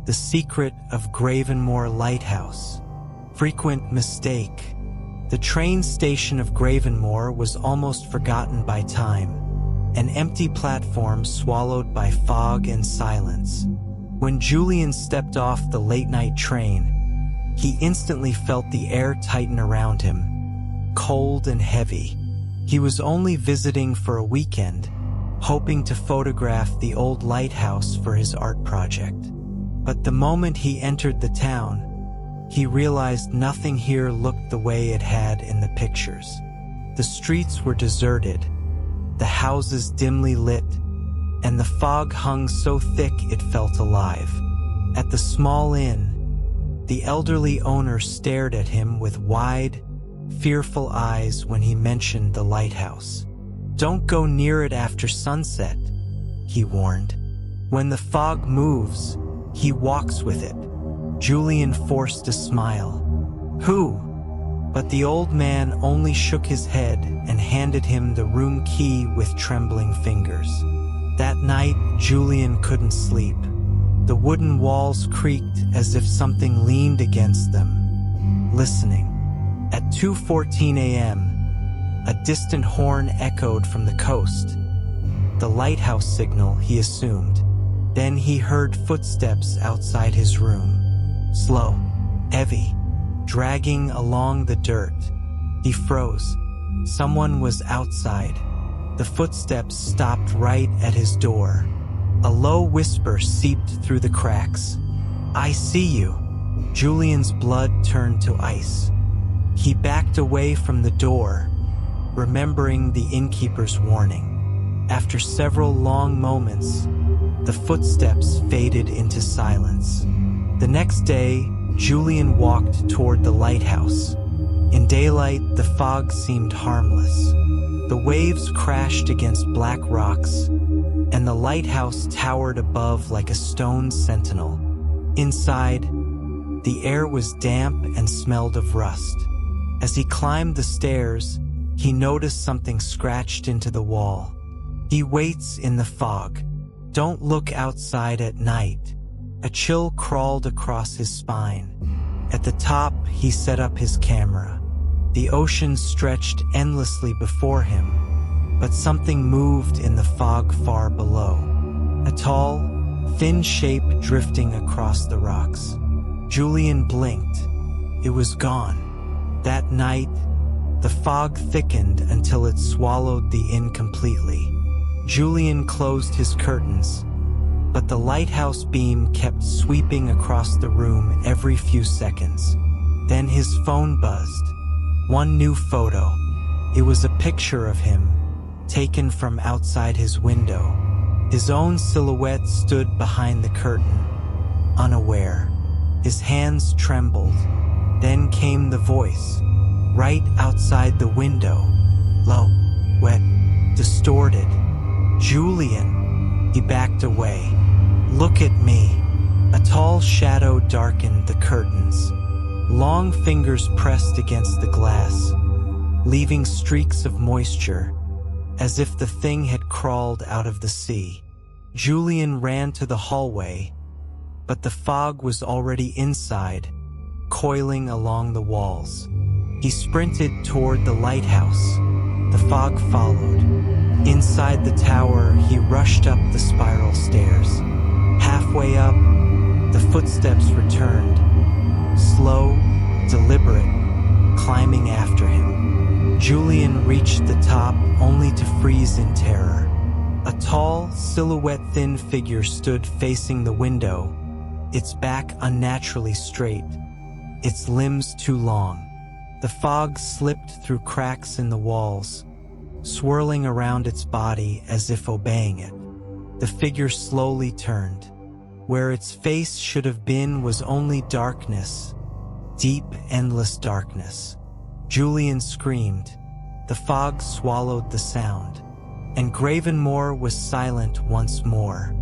The secret of Gravenmoor Lighthouse. Frequent mistake. The train station of Gravenmoor was almost forgotten by time, an empty platform swallowed by fog and silence. When Julian stepped off the late-night train, he instantly felt the air tighten around him, cold and heavy. He was only visiting for a weekend, hoping to photograph the old lighthouse for his art project. But the moment he entered the town, he realized nothing here looked the way it had in the pictures. The streets were deserted, the houses dimly lit, and the fog hung so thick it felt alive. At the small inn, the elderly owner stared at him with wide, fearful eyes when he mentioned the lighthouse. "Don't go near it after sunset," he warned. "When the fog moves, he walks with it." Julian forced a smile. "Who?" But the old man only shook his head and handed him the room key with trembling fingers. That night, Julian couldn't sleep. The wooden walls creaked as if something leaned against them, listening. At 2:14 a.m., a distant horn echoed from the coast. The lighthouse signal, he assumed. Then he heard footsteps outside his room. Slow, heavy, dragging along the dirt. He froze. Someone was outside. The footsteps stopped right at his door. A low whisper seeped through the cracks. "I see you." Julian's blood turned to ice. He backed away from the door, remembering the innkeeper's warning. After several long moments, the footsteps faded into silence. The next day, Julian walked toward the lighthouse. In daylight, the fog seemed harmless. The waves crashed against black rocks, and the lighthouse towered above like a stone sentinel. Inside, the air was damp and smelled of rust. As he climbed the stairs, he noticed something scratched into the wall. "He waits in the fog. Don't look outside at night." A chill crawled across his spine. At the top, he set up his camera. The ocean stretched endlessly before him, but something moved in the fog far below. A tall, thin shape drifting across the rocks. Julian blinked. It was gone. That night, the fog thickened until it swallowed the inn completely. Julian closed his curtains, but the lighthouse beam kept sweeping across the room every few seconds. Then his phone buzzed. One new photo. It was a picture of him, taken from outside his window. His own silhouette stood behind the curtain, unaware. His hands trembled. Then came the voice, right outside the window. Low, wet, distorted. "Julian." He backed away. "Look at me." A tall shadow darkened the curtains. Long fingers pressed against the glass, leaving streaks of moisture, as if the thing had crawled out of the sea. Julian ran to the hallway, but the fog was already inside, coiling along the walls. He sprinted toward the lighthouse. The fog followed. Inside the tower, he rushed up the spiral stairs. Halfway up, the footsteps returned, slow, deliberate, climbing after him. Julian reached the top only to freeze in terror. A tall, silhouette-thin figure stood facing the window, its back unnaturally straight, its limbs too long. The fog slipped through cracks in the walls, swirling around its body as if obeying it. The figure slowly turned. Where its face should have been was only darkness, deep, endless darkness. Julian screamed. The fog swallowed the sound, and Gravenmoor was silent once more.